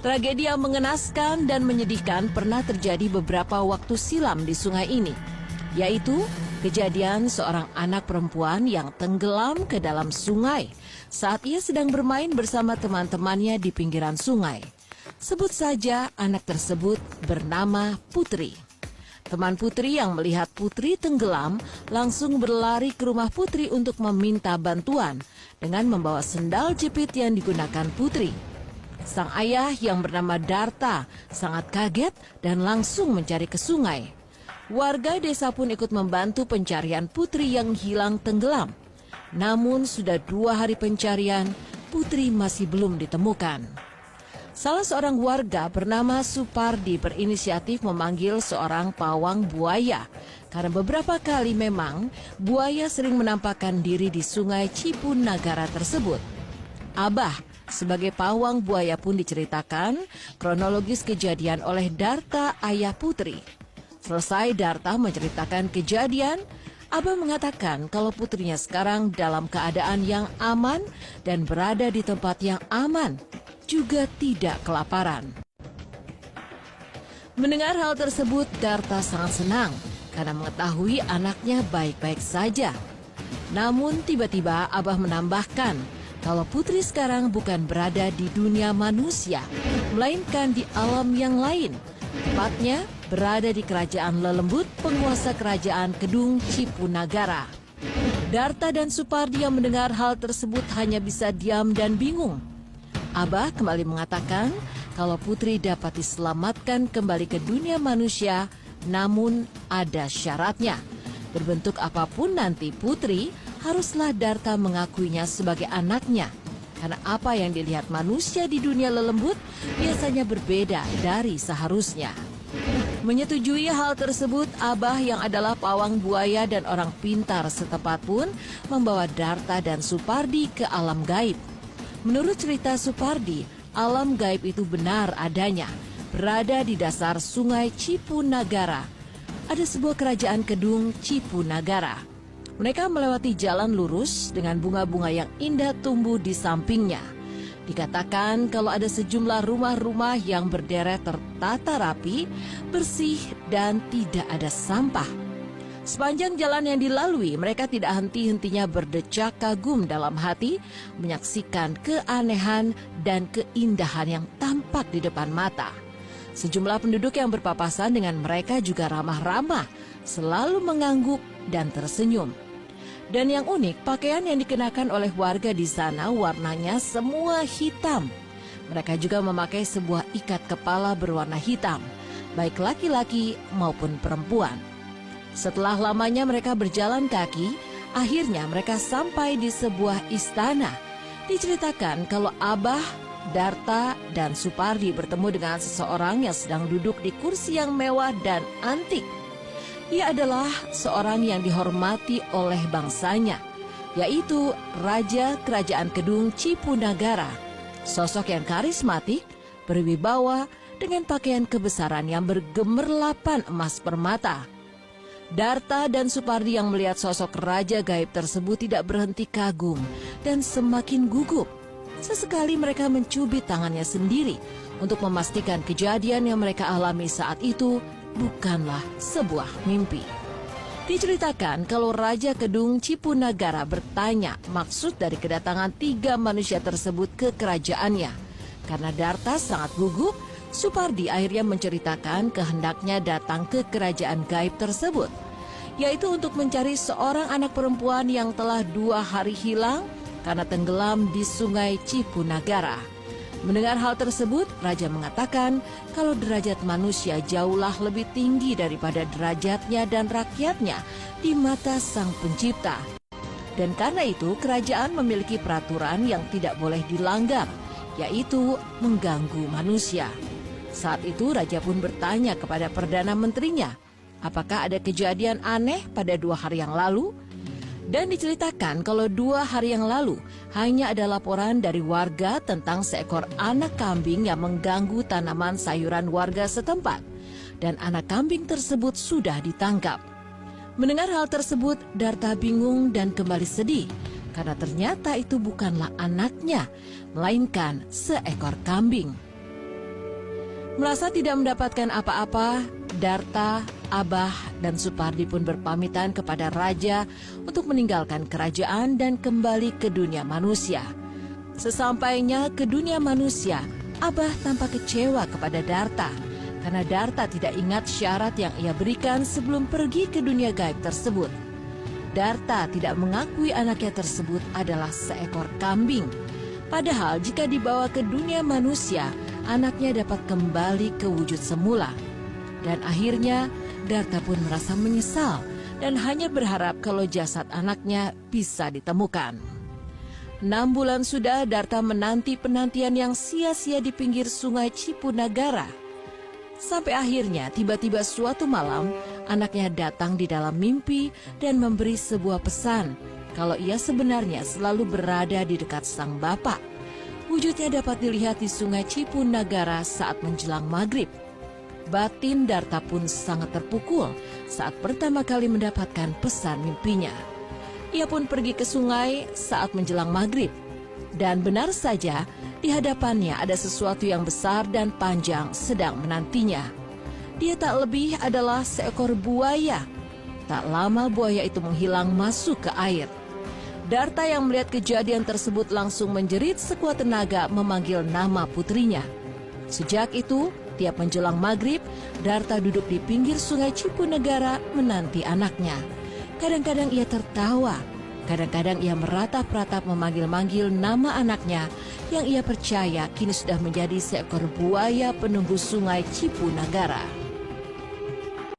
Tragedi yang mengenaskan dan menyedihkan pernah terjadi beberapa waktu silam di sungai ini, yaitu kejadian seorang anak perempuan yang tenggelam ke dalam sungai saat ia sedang bermain bersama teman-temannya di pinggiran sungai. Sebut saja anak tersebut bernama Putri. Teman Putri yang melihat Putri tenggelam langsung berlari ke rumah Putri untuk meminta bantuan dengan membawa sendal jepit yang digunakan Putri. Sang ayah yang bernama Darta sangat kaget dan langsung mencari ke sungai. Warga desa pun ikut membantu pencarian Putri yang hilang tenggelam. Namun sudah 2 hari pencarian, Putri masih belum ditemukan. Salah seorang warga bernama Supardi berinisiatif memanggil seorang pawang buaya karena beberapa kali memang buaya sering menampakkan diri di sungai Cipunagara tersebut. Abah sebagai pawang buaya pun diceritakan kronologis kejadian oleh Darta, ayah Putri. Selesai Darta menceritakan kejadian, Abah mengatakan kalau putrinya sekarang dalam keadaan yang aman dan berada di tempat yang aman, juga tidak kelaparan. Mendengar hal tersebut, Darta sangat senang karena mengetahui anaknya baik-baik saja. Namun tiba-tiba Abah menambahkan kalau Putri sekarang bukan berada di dunia manusia, melainkan di alam yang lain. Tepatnya berada di kerajaan Lelembut, penguasa kerajaan Kedung Cipunagara. Darta dan Supardi yang mendengar hal tersebut hanya bisa diam dan bingung. Abah kembali mengatakan kalau Putri dapat diselamatkan kembali ke dunia manusia, namun ada syaratnya. Berbentuk apapun nanti Putri, haruslah Darta mengakuinya sebagai anaknya. Karena apa yang dilihat manusia di dunia Lelembut biasanya berbeda dari seharusnya. Menyetujui hal tersebut, Abah yang adalah pawang buaya dan orang pintar setempat pun membawa Darta dan Supardi ke alam gaib. Menurut cerita Supardi, alam gaib itu benar adanya, berada di dasar sungai Cipunagara. Ada sebuah kerajaan Kedung Cipunagara. Mereka melewati jalan lurus dengan bunga-bunga yang indah tumbuh di sampingnya. Dikatakan kalau ada sejumlah rumah-rumah yang berderet tertata rapi, bersih, dan tidak ada sampah. Sepanjang jalan yang dilalui, mereka tidak henti-hentinya berdecak kagum dalam hati, menyaksikan keanehan dan keindahan yang tampak di depan mata. Sejumlah penduduk yang berpapasan dengan mereka juga ramah-ramah, selalu mengangguk dan tersenyum. Dan yang unik, pakaian yang dikenakan oleh warga di sana warnanya semua hitam. Mereka juga memakai sebuah ikat kepala berwarna hitam, baik laki-laki maupun perempuan. Setelah lamanya mereka berjalan kaki, akhirnya mereka sampai di sebuah istana. Diceritakan kalau Abah, Darta, dan Supardi bertemu dengan seseorang yang sedang duduk di kursi yang mewah dan antik. Ia adalah seorang yang dihormati oleh bangsanya, yaitu Raja Kerajaan Kedung Cipunagara. Sosok yang karismatik, berwibawa, dengan pakaian kebesaran yang bergemerlapan emas permata. Darta dan Supardi yang melihat sosok raja gaib tersebut tidak berhenti kagum dan semakin gugup. Sesekali mereka mencubit tangannya sendiri untuk memastikan kejadian yang mereka alami saat itu bukanlah sebuah mimpi. Diceritakan kalau Raja Kedung Cipunagara bertanya maksud dari kedatangan 3 manusia tersebut ke kerajaannya. Karena Darta sangat gugup, Supardi akhirnya menceritakan kehendaknya datang ke kerajaan gaib tersebut, yaitu untuk mencari seorang anak perempuan yang telah 2 hari hilang karena tenggelam di sungai Cipunagara. Mendengar hal tersebut, Raja mengatakan kalau derajat manusia jauhlah lebih tinggi daripada derajatnya dan rakyatnya di mata Sang Pencipta. Dan karena itu, kerajaan memiliki peraturan yang tidak boleh dilanggar, yaitu mengganggu manusia. Saat itu, Raja pun bertanya kepada Perdana Menterinya, apakah ada kejadian aneh pada 2 hari yang lalu? Dan diceritakan kalau 2 hari yang lalu hanya ada laporan dari warga tentang seekor anak kambing yang mengganggu tanaman sayuran warga setempat. Dan anak kambing tersebut sudah ditangkap. Mendengar hal tersebut, Darta bingung dan kembali sedih. Karena ternyata itu bukanlah anaknya, melainkan seekor kambing. Merasa tidak mendapatkan apa-apa, Darta, Abah, dan Supardi pun berpamitan kepada raja untuk meninggalkan kerajaan dan kembali ke dunia manusia. Sesampainya ke dunia manusia, Abah tampak kecewa kepada Darta karena Darta tidak ingat syarat yang ia berikan sebelum pergi ke dunia gaib tersebut. Darta tidak mengakui anaknya tersebut adalah seekor kambing. Padahal jika dibawa ke dunia manusia, anaknya dapat kembali ke wujud semula. Dan akhirnya Darta pun merasa menyesal dan hanya berharap kalau jasad anaknya bisa ditemukan. 6 bulan sudah Darta menanti penantian yang sia-sia di pinggir sungai Cipunagara. Sampai akhirnya tiba-tiba suatu malam anaknya datang di dalam mimpi dan memberi sebuah pesan kalau ia sebenarnya selalu berada di dekat sang bapak. Wujudnya dapat dilihat di sungai Cipunagara saat menjelang maghrib. Batin Darta pun sangat terpukul saat pertama kali mendapatkan pesan mimpinya. Ia pun pergi ke sungai saat menjelang maghrib. Dan benar saja, di hadapannya ada sesuatu yang besar dan panjang sedang menantinya. Dia tak lebih adalah seekor buaya. Tak lama buaya itu menghilang masuk ke air. Darta yang melihat kejadian tersebut langsung menjerit sekuat tenaga memanggil nama putrinya. Sejak itu, tiap menjelang maghrib, Darta duduk di pinggir sungai Cipunagara menanti anaknya. Kadang-kadang ia tertawa, kadang-kadang ia meratap-ratap memanggil-manggil nama anaknya yang ia percaya kini sudah menjadi seekor buaya penunggu sungai Cipunagara.